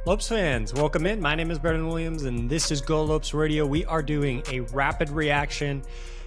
Lopes fans, welcome in. My name is Brennan Williams, and this is Go Lopes Radio. We are doing a rapid reaction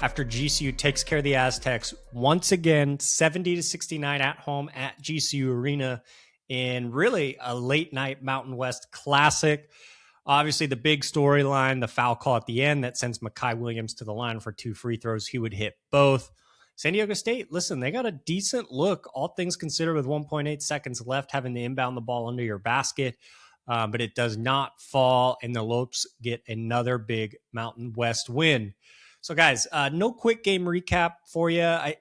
after GCU takes care of the Aztecs once again, 70-69 at home at GCU Arena in really a late night Mountain West classic. Obviously, the big storyline, the foul call at the end that sends Makai Williams to the line for 2 free throws. He would hit both. San Diego State, listen, they got a decent look, all things considered, with 1.8 seconds left, having to inbound the ball under your basket. But it does not fall, and the Lopes get another big Mountain West win. So, guys, no quick game recap for you. I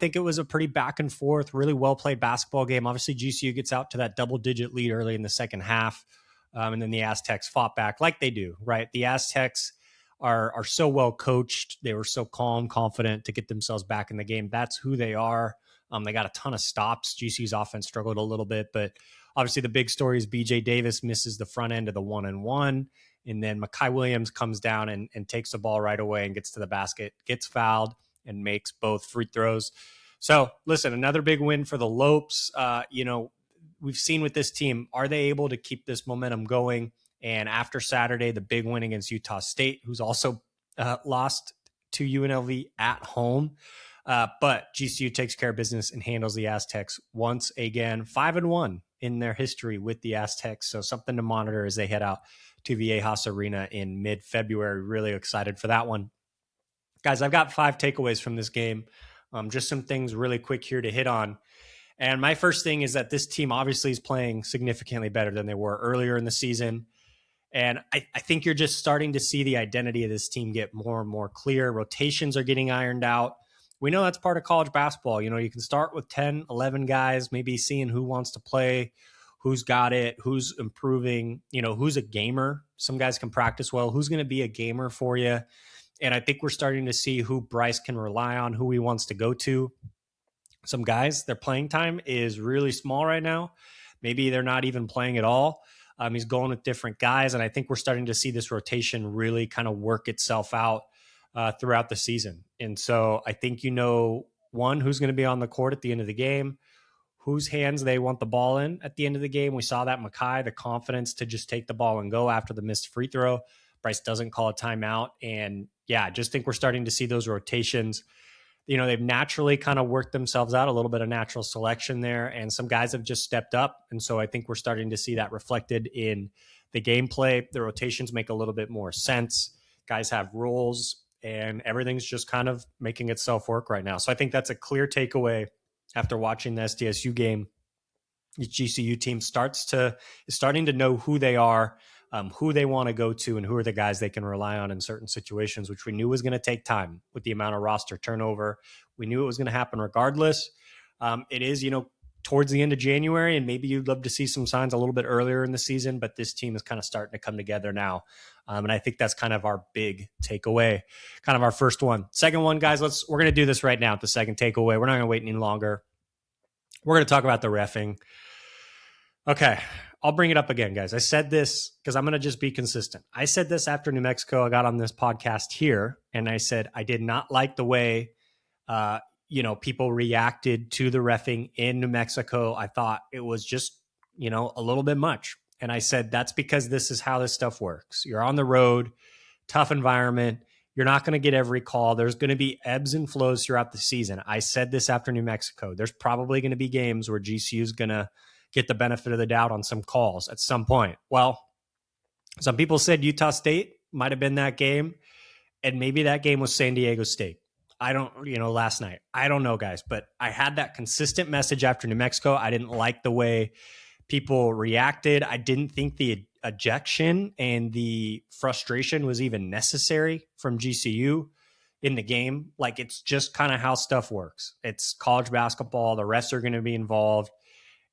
think it was a pretty back and forth, really well-played basketball game. Obviously, GCU gets out to that double-digit lead early in the second half, and then the Aztecs fought back like they do, right? The Aztecs are so well coached. They were so calm, confident to get themselves back in the game. That's who they are. They got a ton of stops. GCU's offense struggled a little bit, but obviously the big story is BJ Davis misses the front end of the 1-and-1, and then Makai Williams comes down and takes the ball right away and gets to the basket, gets fouled, and makes both free throws. So listen, another big win for the Lopes. We've seen with this team, are they able to keep this momentum going? And after Saturday, the big win against Utah State, who's also lost to UNLV at home. But GCU takes care of business and handles the Aztecs once again, 5-1 in their history with the Aztecs. So something to monitor as they head out to Viejas Arena in mid-February. Really excited for that one. Guys, I've got 5 takeaways from this game. Just some things really quick here to hit on. And my first thing is that this team obviously is playing significantly better than they were earlier in the season. And I think you're just starting to see the identity of this team get more and more clear. Rotations are getting ironed out. We know that's part of college basketball. You know, you can start with 10, 11 guys, maybe seeing who wants to play, who's got it, who's improving, who's a gamer. Some guys can practice well. Who's going to be a gamer for you? And I think we're starting to see who Bryce can rely on, who he wants to go to. Some guys, their playing time is really small right now. Maybe they're not even playing at all. He's going with different guys, and I think we're starting to see this rotation really kind of work itself out throughout the season. And so I think one, who's going to be on the court at the end of the game, whose hands they want the ball in at the end of the game. We saw that Makai, the confidence to just take the ball and go after the missed free throw. Bryce doesn't call a timeout. And yeah, I just think we're starting to see those rotations. They've naturally kind of worked themselves out, a little bit of natural selection there, and some guys have just stepped up. And so I think we're starting to see that reflected in the gameplay. The rotations make a little bit more sense. Guys have roles, and everything's just kind of making itself work right now. So I think that's a clear takeaway after watching the SDSU game. The GCU team is starting to know who they are, who they want to go to, and who are the guys they can rely on in certain situations, which we knew was going to take time with the amount of roster turnover. We knew it was going to happen regardless. It is, towards the end of January, and maybe you'd love to see some signs a little bit earlier in the season, but this team is kind of starting to come together now. And I think that's kind of our big takeaway, kind of our first one. Second one, guys, we're going to do this right now. The second takeaway. We're not going to wait any longer. We're going to talk about the reffing. Okay, I'll bring it up again, guys. I said this because I'm going to just be consistent. I said this after New Mexico. I got on this podcast here, and I said I did not like the way, people reacted to the reffing in New Mexico. I thought it was just, a little bit much. And I said, that's because this is how this stuff works. You're on the road, tough environment. You're not going to get every call. There's going to be ebbs and flows throughout the season. I said this after New Mexico. There's probably going to be games where GCU is going to get the benefit of the doubt on some calls at some point. Well, some people said Utah State might have been that game, and maybe that game was San Diego State. Last night. I don't know, guys, but I had that consistent message after New Mexico. I didn't like the way people reacted. I didn't think the ejection and the frustration was even necessary from GCU in the game. Like, it's just kind of how stuff works. It's college basketball. The refs are going to be involved.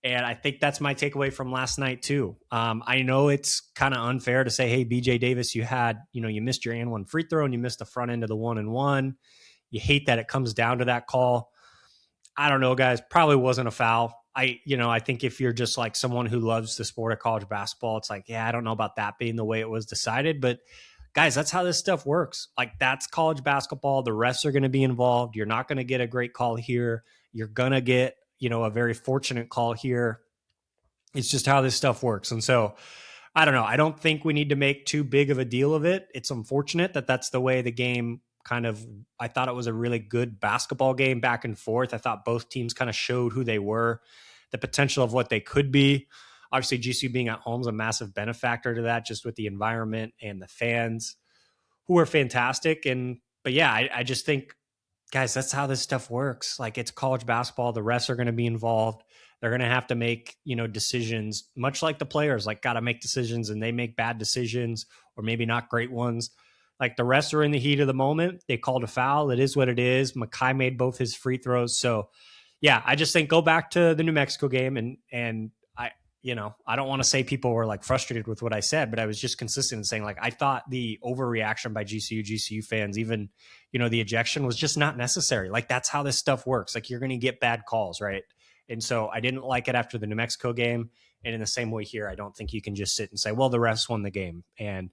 And I think that's my takeaway from last night too. I know it's kind of unfair to say, hey, BJ Davis, you missed your and one free throw and you missed the front end of the 1-and-1. You hate that it comes down to that call. I don't know, guys, probably wasn't a foul. I think if you're just like someone who loves the sport of college basketball, it's like, yeah, I don't know about that being the way it was decided, but guys, that's how this stuff works. Like, that's college basketball. The refs are going to be involved. You're not going to get a great call here. You're going to get, a very fortunate call here. It's just how this stuff works. And so I don't know. I don't think we need to make too big of a deal of it. It's unfortunate that that's the way the game kind of, I thought it was a really good basketball game back and forth. I thought both teams kind of showed who they were, the potential of what they could be. Obviously, GCU being at home is a massive benefactor to that, just with the environment and the fans who are fantastic. But yeah, I just think, guys, that's how this stuff works. Like, it's college basketball. The refs are going to be involved. They're going to have to make, decisions, much like the players, like, got to make decisions, and they make bad decisions or maybe not great ones. Like, the refs are in the heat of the moment. They called a foul. It is what it is. Makai made both his free throws. So yeah, I just think go back to the New Mexico game, and I don't want to say people were like frustrated with what I said, but I was just consistent in saying, like, I thought the overreaction by GCU fans, even, the ejection was just not necessary. Like, that's how this stuff works. Like, you're going to get bad calls, right? And so I didn't like it after the New Mexico game. And in the same way here, I don't think you can just sit and say, well, the refs won the game. And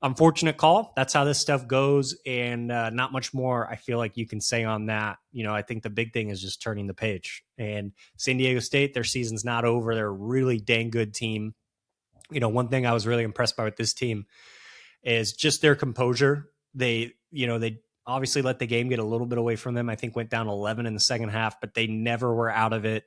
unfortunate call. That's how this stuff goes. And not much more I feel like you can say on that. I think the big thing is just turning the page. And San Diego State, their season's not over. They're a really dang good team. One thing I was really impressed by with this team is just their composure. They obviously let the game get a little bit away from them. I think went down 11 in the second half, but they never were out of it.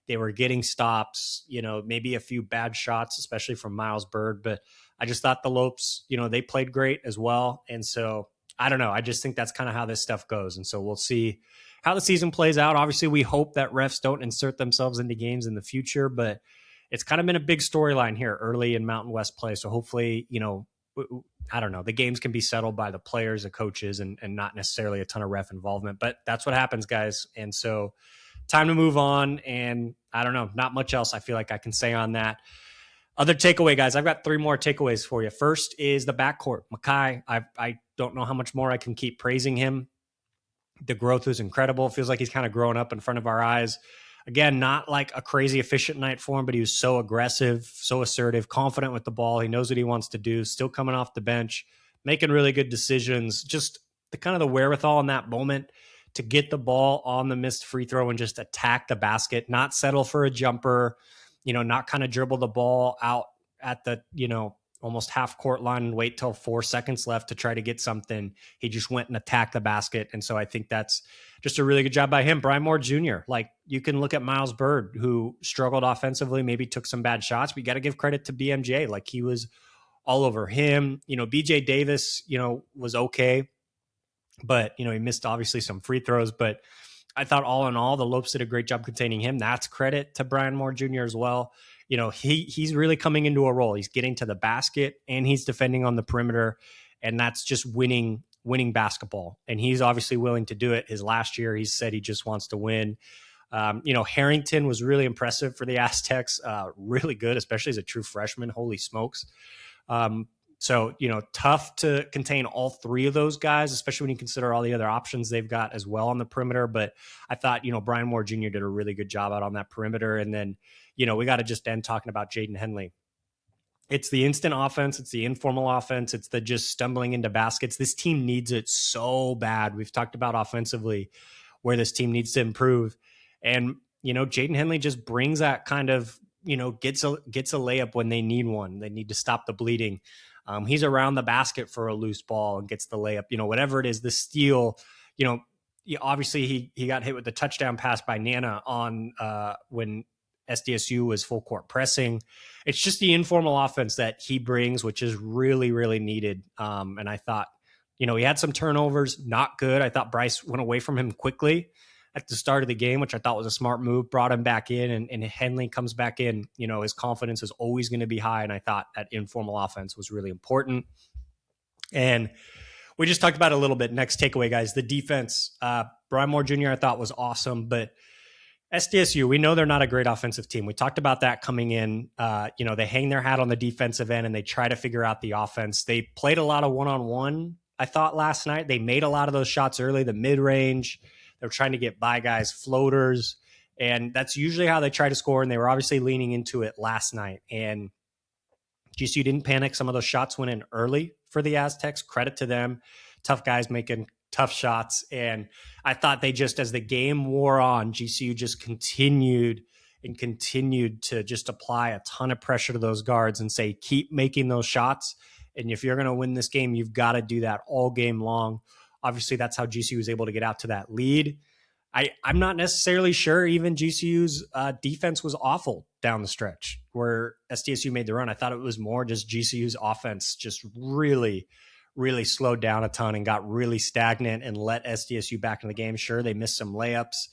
They were getting stops, maybe a few bad shots, especially from Miles Bird. But I just thought the Lopes, they played great as well. And so I don't know. I just think that's kind of how this stuff goes. And so we'll see how the season plays out. Obviously, we hope that refs don't insert themselves into games in the future, but it's kind of been a big storyline here early in Mountain West play. So hopefully, I don't know, the games can be settled by the players, the coaches, and not necessarily a ton of ref involvement. But that's what happens, guys. And so time to move on. And I don't know, not much else I feel like I can say on that. Other takeaway, guys, I've got 3 more takeaways for you. First is the backcourt. Makai, I don't know how much more I can keep praising him. The growth was incredible. It feels like he's kind of growing up in front of our eyes. Again, not like a crazy efficient night for him, but he was so aggressive, so assertive, confident with the ball. He knows what he wants to do, still coming off the bench, making really good decisions. Just the kind of the wherewithal in that moment to get the ball on the missed free throw and just attack the basket, not settle for a jumper, not kind of dribble the ball out at the, almost half court line and wait till 4 seconds left to try to get something. He just went and attacked the basket. And so I think that's just a really good job by him. Brian Moore Jr., like, you can look at Miles Bird, who struggled offensively, maybe took some bad shots, but you got to give credit to BMJ. Like, he was all over him. BJ Davis, was okay, but, he missed obviously some free throws, but I thought all in all, the Lopes did a great job containing him. That's credit to Brian Moore Jr. as well. He's really coming into a role. He's getting to the basket and he's defending on the perimeter, and that's just winning basketball. And he's obviously willing to do it. His last year, he said he just wants to win. Harrington was really impressive for the Aztecs, really good, especially as a true freshman. Holy smokes. So, tough to contain all 3 of those guys, especially when you consider all the other options they've got as well on the perimeter. But I thought, Brian Moore Jr. did a really good job out on that perimeter. And then, we got to just end talking about Jaden Henley. It's the instant offense. It's the informal offense. It's the just stumbling into baskets. This team needs it so bad. We've talked about offensively where this team needs to improve. And, Jaden Henley just brings that kind of, gets a layup when they need one. They need to stop the bleeding. He's around the basket for a loose ball and gets the layup, whatever it is, the steal, obviously he got hit with the touchdown pass by Nana on when SDSU was full court pressing. It's just the informal offense that he brings, which is really, really needed. And I thought, he had some turnovers, not good. I thought Bryce went away from him quickly at the start of the game, which I thought was a smart move, brought him back in, and Henley comes back in. His confidence is always going to be high, and I thought that informal offense was really important. And we just talked about it a little bit. Next takeaway, guys, the defense. Brian Moore Jr. I thought was awesome, but SDSU, we know they're not a great offensive team. We talked about that coming in. They hang their hat on the defensive end, and they try to figure out the offense. They played a lot of one-on-one, I thought, last night. They made a lot of those shots early, the mid-range. They were trying to get by guys, floaters, and that's usually how they try to score, and they were obviously leaning into it last night. And GCU didn't panic. Some of those shots went in early for the Aztecs. Credit to them. Tough guys making tough shots. And I thought they just, as the game wore on, GCU just continued and continued to just apply a ton of pressure to those guards and say, keep making those shots. And if you're going to win this game, you've got to do that all game long. Obviously, that's how GCU was able to get out to that lead. I'm not necessarily sure even GCU's defense was awful down the stretch where SDSU made the run. I thought it was more just GCU's offense just really, really slowed down a ton and got really stagnant and let SDSU back in the game. Sure, they missed some layups,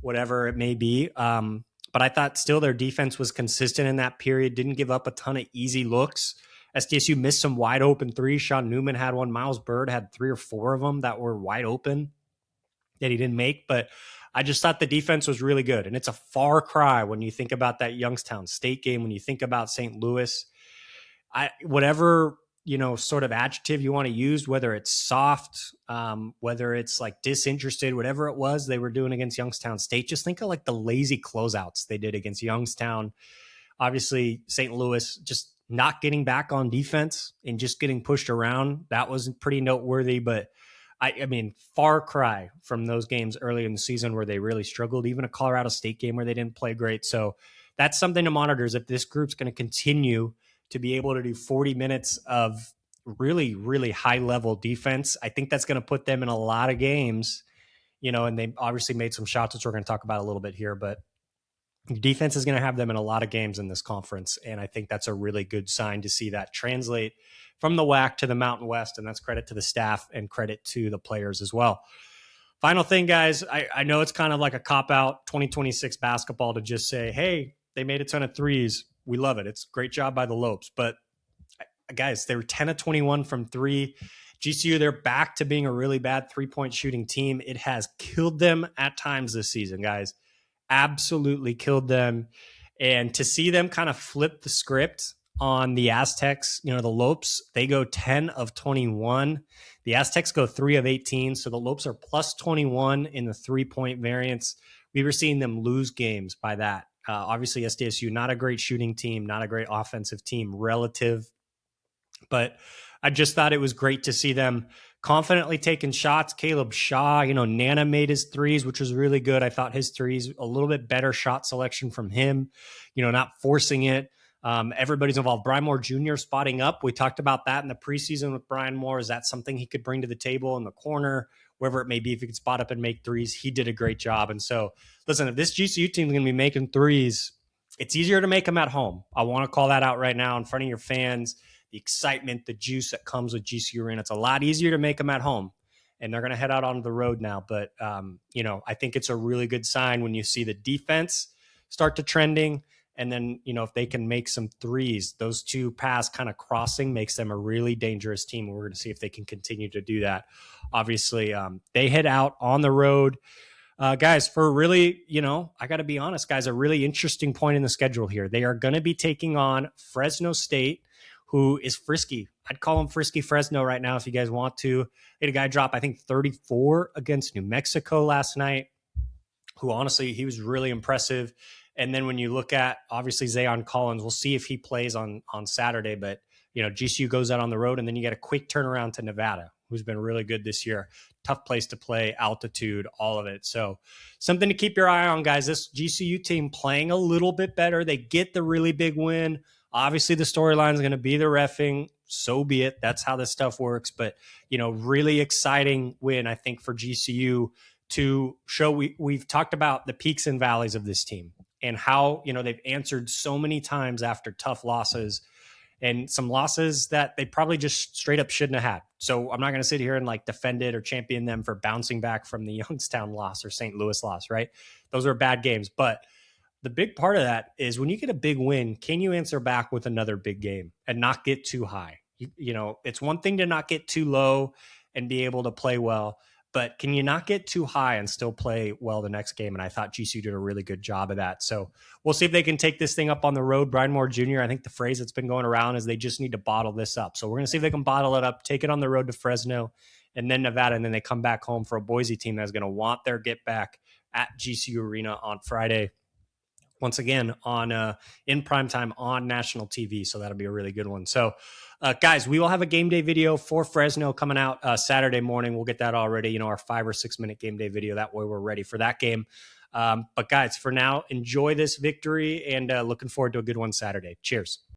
whatever it may be. But I thought still their defense was consistent in that period, didn't give up a ton of easy looks. SDSU missed some wide open threes. Sean Newman had one. Miles Bird had 3 or 4 of them that were wide open that he didn't make. But I just thought the defense was really good. And it's a far cry when you think about that Youngstown State game, when you think about St. Louis. Whatever, sort of adjective you want to use, whether it's soft, whether it's like disinterested, whatever it was they were doing against Youngstown State, just think of like the lazy closeouts they did against Youngstown. Obviously, St. Louis just not getting back on defense and just getting pushed around. That was pretty noteworthy, but I mean, far cry from those games early in the season where they really struggled, even a Colorado State game where they didn't play great. So that's something to monitor, is if this group's going to continue to be able to do 40 minutes of really, really high level defense. I think that's going to put them in a lot of games, and they obviously made some shots, which we're going to talk about a little bit here, but defense is going to have them in a lot of games in this conference. And I think that's a really good sign to see that translate from the WAC to the Mountain West. And that's credit to the staff and credit to the players as well. Final thing, guys, I know it's kind of like a cop-out 2026 basketball to just say, hey, they made a ton of threes. We love it. It's a great job by the Lopes. But guys, they were 10 of 21 from 3. GCU, they're back to being a really bad three-point shooting team. It has killed them at times this season, guys. Absolutely killed them. And to see them kind of flip the script on the Aztecs, the Lopes, they go 10 of 21. The Aztecs go 3 of 18. So the Lopes are plus 21 in the 3-point variance. We were seeing them lose games by that. Obviously, SDSU, not a great shooting team, not a great offensive team relative. But I just thought it was great to see them confidently taking shots. Caleb Shaw, Nana made his threes, which was really good. I thought his threes, a little bit better shot selection from him, not forcing it. Everybody's involved. Brian Moore Jr. spotting up. We talked about that in the preseason with Brian Moore. Is that something he could bring to the table in the corner, wherever it may be? If he could spot up and make threes, he did a great job. And so, listen, if this GCU team is going to be making threes, it's easier to make them at home. I want to call that out right now in front of your fans. The excitement, the juice that comes with GCU Arena. It's a lot easier to make them at home, and they're going to head out onto the road now. But, I think it's a really good sign when you see the defense start to trending. And then, if they can make some threes, those two paths kind of crossing makes them a really dangerous team. We're going to see if they can continue to do that. Obviously, they head out on the road. Guys, for really, I got to be honest, guys, a really interesting point in the schedule here. They are going to be taking on Fresno State, who is frisky. I'd call him Frisky Fresno right now if you guys want to. They had a guy drop, I think, 34 against New Mexico last night, who honestly, he was really impressive. And then when you look at, obviously, Zayon Collins, we'll see if he plays on Saturday. But, GCU goes out on the road, and then you get a quick turnaround to Nevada, who's been really good this year. Tough place to play, altitude, all of it. So something to keep your eye on, guys. This GCU team playing a little bit better. They get the really big win. Obviously, the storyline is going to be the reffing. So be it. That's how this stuff works. But, really exciting win, I think, for GCU to show we've talked about the peaks and valleys of this team and how, they've answered so many times after tough losses and some losses that they probably just straight up shouldn't have had. So I'm not going to sit here and defend it or champion them for bouncing back from the Youngstown loss or St. Louis loss, right? Those are bad games. But the big part of that is when you get a big win, can you answer back with another big game and not get too high? It's one thing to not get too low and be able to play well, but can you not get too high and still play well the next game? And I thought GCU did a really good job of that. So we'll see if they can take this thing up on the road. Brian Moore Jr., I think the phrase that's been going around is they just need to bottle this up. So we're going to see if they can bottle it up, take it on the road to Fresno and then Nevada, and then they come back home for a Boise team that's going to want their get back at GCU Arena on Friday. Once again, on in primetime on national TV. So that'll be a really good one. So, guys, we will have a game day video for Fresno coming out Saturday morning. We'll get that already, our 5 or 6 minute game day video. That way we're ready for that game. But guys, for now, enjoy this victory and looking forward to a good one Saturday. Cheers.